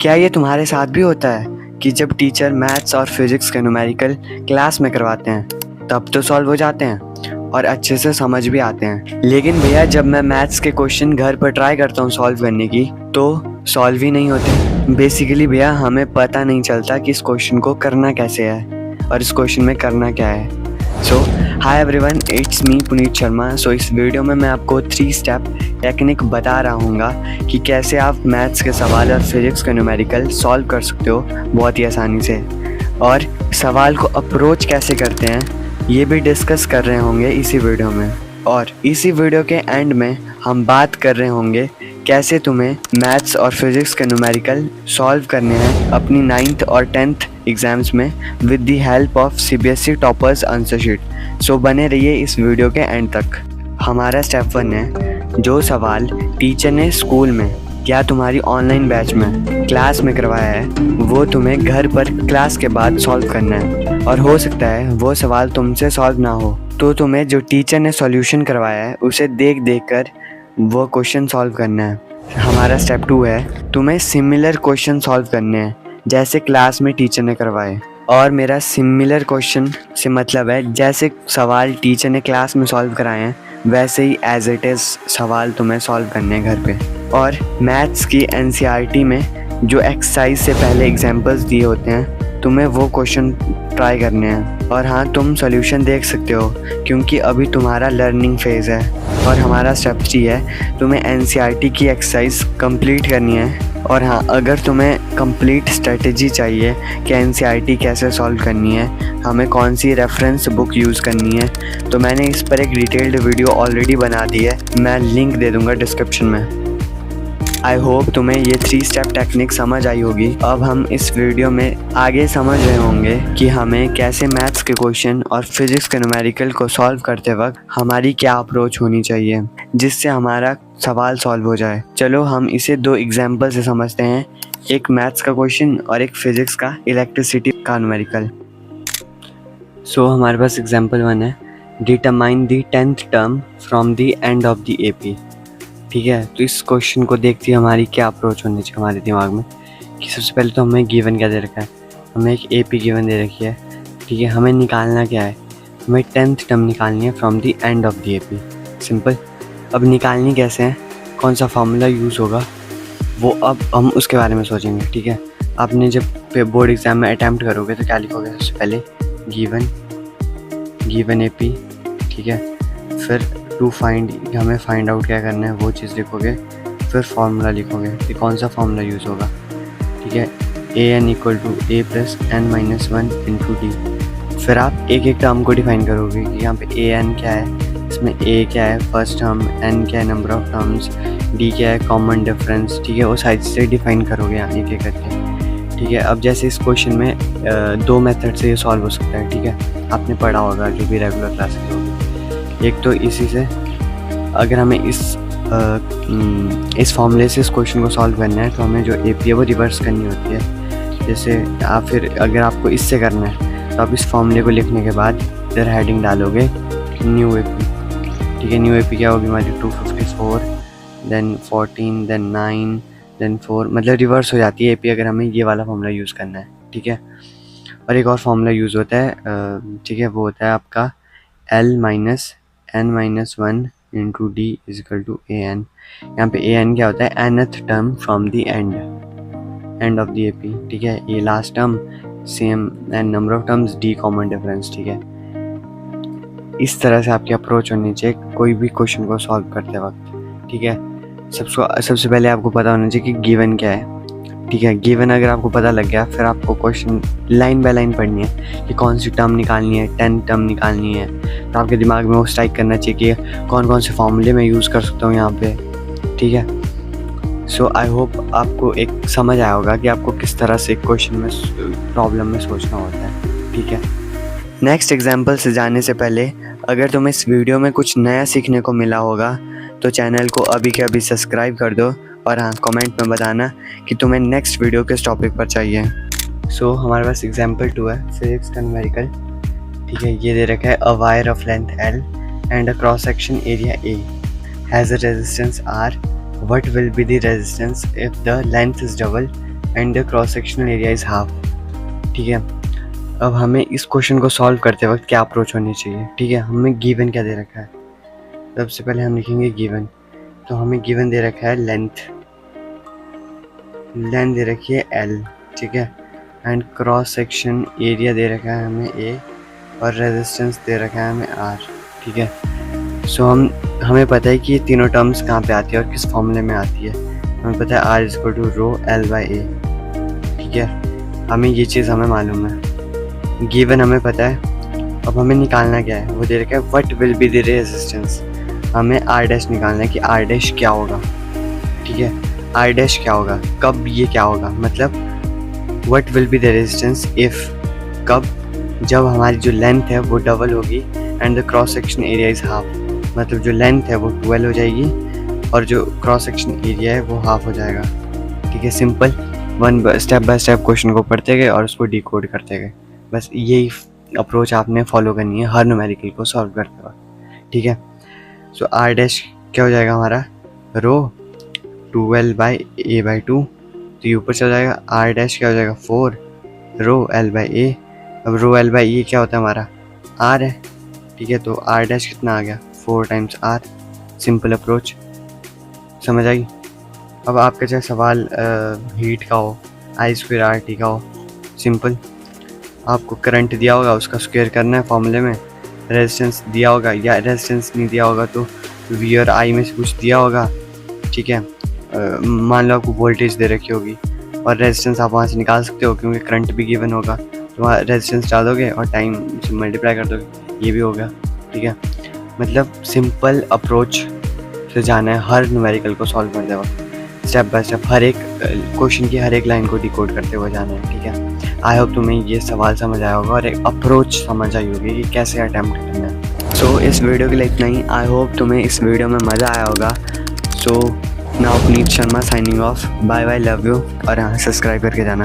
क्या ये तुम्हारे साथ भी होता है कि जब टीचर मैथ्स और फिजिक्स के न्यूमेरिकल क्लास में करवाते हैं तब तो सॉल्व हो जाते हैं और अच्छे से समझ भी आते हैं, लेकिन भैया जब मैं मैथ्स के क्वेश्चन घर पर ट्राई करता हूँ सॉल्व करने की तो सॉल्व ही नहीं होते। बेसिकली भैया हमें पता नहीं चलता कि इस क्वेश्चन को करना कैसे है और इस क्वेश्चन में करना क्या है। So hi everyone, it's me Puneet Sharma. So इस वीडियो में मैं आपको 3 स्टेप टेक्निक बता रहा हूँ कि कैसे आप मैथ्स के सवाल और फिजिक्स के न्यूमेरिकल सॉल्व कर सकते हो बहुत ही आसानी से, और सवाल को अप्रोच कैसे करते हैं ये भी डिस्कस कर रहे होंगे इसी वीडियो में। और इसी वीडियो के एंड में हम बात कर रहे होंगे कैसे तुम्हें मैथ्स और फिजिक्स के न्यूमेरिकल सॉल्व करने हैं अपनी 9th और 10th एग्ज़ाम्स में with the help of CBSE toppers answer sheet. So बने रहिए इस वीडियो के एंड तक। हमारा स्टेप 1 है, जो सवाल टीचर ने स्कूल में या तुम्हारी ऑनलाइन बैच में क्लास में करवाया है वो तुम्हें घर पर क्लास के बाद सॉल्व करना है। और हो सकता है वो सवाल तुमसे सॉल्व ना हो तो तुम्हें जो टीचर ने सॉल्यूशन करवाया है उसे देख कर वो क्वेश्चन सॉल्व करना है। हमारा स्टेप 2 है, तुम्हें सिमिलर क्वेश्चन सॉल्व करने हैं जैसे क्लास में टीचर ने करवाए। और मेरा सिमिलर क्वेश्चन से मतलब है जैसे सवाल टीचर ने क्लास में सॉल्व कराए हैं वैसे ही एज इट इज़ सवाल तुम्हें सॉल्व करने हैं घर पे। और मैथ्स की NCERT में जो एक्सरसाइज से पहले एग्जांपल्स दिए होते हैं तुम्हें वो क्वेश्चन ट्राई करने हैं। और हाँ, तुम सॉल्यूशन देख सकते हो क्योंकि अभी तुम्हारा लर्निंग फेज़ है। और हमारा स्टेप 3 है, तुम्हें NCERT की एक्सरसाइज कंप्लीट करनी है। और हाँ, अगर तुम्हें कंप्लीट स्ट्रेटजी चाहिए कि NCERT कैसे सॉल्व करनी है, हमें कौन सी रेफरेंस बुक यूज़ करनी है, तो मैंने इस पर एक डिटेल्ड वीडियो ऑलरेडी बना दी है, मैं लिंक दे दूँगा डिस्क्रिप्शन में। आई होप तुम्हें ये 3 स्टेप टेक्निक समझ आई होगी। अब हम इस वीडियो में आगे समझ रहे होंगे कि हमें कैसे मैथ्स के क्वेश्चन और फिजिक्स के न्यूमेरिकल को सॉल्व करते वक्त हमारी क्या अप्रोच होनी चाहिए जिससे हमारा सवाल सॉल्व हो जाए। चलो हम इसे 2 एग्जाम्पल से समझते हैं, एक मैथ्स का क्वेश्चन और एक फिजिक्स का इलेक्ट्रिसिटी का न्यूमेरिकल। सो हमारे पास एग्जाम्पल 1 है, determine the 10th term from the end of the AP। ठीक है, तो इस क्वेश्चन को देखते ही हमारी क्या अप्रोच होनी चाहिए हमारे दिमाग में कि सबसे पहले तो हमें गिवन क्या दे रखा है, हमें एक AP गिवन दे रखी है। ठीक है, हमें निकालना क्या है, हमें 10th टर्म निकालनी है from the end of the AP। Simple. अब निकालनी कैसे है, कौन सा फार्मूला यूज़ होगा वो अब हम उसके बारे में सोचेंगे। ठीक है, आपने जब बोर्ड एग्ज़ाम में अटैम्प्ट करोगे तो क्या लिखोगे, सबसे पहले गिवन AP। ठीक है, फिर टू फाइंड, हमें फाइंड आउट क्या करना है वो चीज़ लिखोगे, फिर फार्मूला लिखोगे कि कौन सा फार्मूला यूज़ होगा। ठीक है, AN = A + n-1 × D। फिर आप एक एक टर्म को डिफाइन करोगे कि यहाँ पे AN क्या है, इसमें A क्या है फर्स्ट टर्म, N क्या है नंबर ऑफ टर्म्स, D क्या है कॉमन डिफरेंस। ठीक है, वो साइड से डिफाइन करोगे यहाँ एक एक करके। ठीक है, अब जैसे इस क्वेश्चन में 2 मेथड से ये सॉल्व हो सकता है। ठीक है, आपने पढ़ा होगा जो भी रेगुलर क्लासेस होगी। एक तो इसी से, अगर हमें इस फॉर्मूले से इस क्वेश्चन को सॉल्व करना है तो हमें जो AP है वो रिवर्स करनी होती है। जैसे आप फिर अगर आपको इससे करना है तो आप इस फॉर्मूले को लिखने के बाद इधर हेडिंग डालोगे न्यू AP। ठीक है, न्यू AP क्या होगी हमारी 254, देन 14, देन 9, देन 4, मतलब रिवर्स हो जाती है AP अगर हमें ये वाला फॉर्मूला यूज़ करना है। ठीक है, और एक और फॉर्मूला यूज़ होता है, ठीक है, वो होता है आपका L - n-1 × D = AN। यहाँ पे AN क्या होता है, nth term from the end of the AP। ठीक है, ये last term same and number of terms, D common difference. ठीक है, इस तरह से आपकी अप्रोच होनी चाहिए कोई भी क्वेश्चन को सॉल्व करते वक्त। ठीक है, सबसे पहले आपको पता होना चाहिए कि गिवन क्या है। ठीक है, गिवन अगर आपको पता लग गया फिर आपको क्वेश्चन लाइन बाय लाइन पढ़नी है कि कौन सी टर्म निकालनी है, 10 टर्म निकालनी है। तो आपके दिमाग में वो स्ट्राइक करना चाहिए कि कौन कौन से फार्मूले मैं यूज़ कर सकता हूँ यहाँ पे। ठीक है, सो आई होप आपको एक समझ आया होगा कि आपको किस तरह से क्वेश्चन में प्रॉब्लम में सोचना होता है। ठीक है, नेक्स्ट एग्जाम्पल से जाने से पहले अगर तुम्हें इस वीडियो में कुछ नया सीखने को मिला होगा तो चैनल को अभी के अभी सब्सक्राइब कर दो। और हाँ, कमेंट में बताना कि तुम्हें नेक्स्ट वीडियो किस टॉपिक पर चाहिए। सो हमारे पास एग्जाम्पल 2 है, फिजिक्स का न्यूमेरिकल। ठीक है, ये दे रखा है, a wire of length L and a cross section area A has a resistance R, what will be the resistance if the length is double and the cross sectional area is half. ठीक है, अब हमें इस question को solve करते वक्त क्या approach होनी चाहिए। ठीक है, हमें गिवन क्या दे रखा है, सबसे पहले हम लिखेंगे गिवन। तो हमें गिवन दे रखा है लेंथ दे रखी है L। ठीक है, एंड क्रॉस सेक्शन एरिया दे रखा है हमें A, और रेजिस्टेंस दे रखा है हमें R। ठीक है, सो हमें पता है कि ये तीनों टर्म्स कहाँ पे आती है और किस फॉर्मूले में आती है। हमें पता है R equal to rho L by A। ठीक है, हमें ये चीज़ हमें मालूम है, गिवन हमें पता है। अब हमें निकालना क्या है, वो दे रखा है what will be the resistance. हमें R डैश निकालना है कि R डैश क्या होगा। ठीक है, R डैश क्या होगा, कब ये क्या होगा, मतलब what will be the resistance if, कब, जब हमारी जो लेंथ है वो डबल होगी and the cross section area is half. मतलब जो लेंथ है वो 12 हो जाएगी और जो क्रॉस सेक्शन एरिया है वो हाफ हो जाएगा। ठीक है, simple, step by step question को पढ़ते गए और उसको डिकोड करते गए। बस यही अप्रोच आपने फॉलो करनी है हर न्यूमेरिकल को सॉल्व करते वक्त। ठीक है, सो R डैश क्या हो जाएगा हमारा, रो 12 बाई A बाई 2, तो ये ऊपर चला जाएगा। R डैश क्या हो जाएगा 4 रो L बाई A। अब रो L बाई A क्या होता है हमारा, R है। ठीक है, तो R डैश कितना आ गया, 4 टाइम्स R। सिंपल अप्रोच, समझ आई। अब आपका चाहे सवाल हीट का हो, I² RT का हो, सिंपल, आपको करंट दिया होगा उसका स्क्वायर करना है फॉर्मूले में, रेजिस्टेंस दिया होगा या रेजिस्टेंस नहीं दिया होगा तो V और I में से कुछ दिया होगा। ठीक है, मान लो आपको वोल्टेज दे रखी होगी और रेजिस्टेंस आप वहाँ से निकाल सकते हो क्योंकि करंट भी गिवन होगा, तो वहाँ रेजिस्टेंस डालोगे और टाइम से मल्टीप्लाई कर दोगे, ये भी होगा। ठीक है, मतलब सिंपल अप्रोच से जाना है हर न्यूमेरिकल को सॉल्व करते वक्त, स्टेप बाय स्टेप हर एक क्वेश्चन की हर एक लाइन को डिकोड करते हुए जाना है। ठीक है, आई होप तुम्हें ये सवाल समझ आया होगा और एक अप्रोच समझ आई होगी कि कैसे अटैम्प्ट करना है। सो इस वीडियो के लिए इतना ही। आई होप तुम्हें इस वीडियो में मज़ा आया होगा। So now Puneet Sharma signing off, bye bye, love you, और यहाँ सब्सक्राइब करके जाना।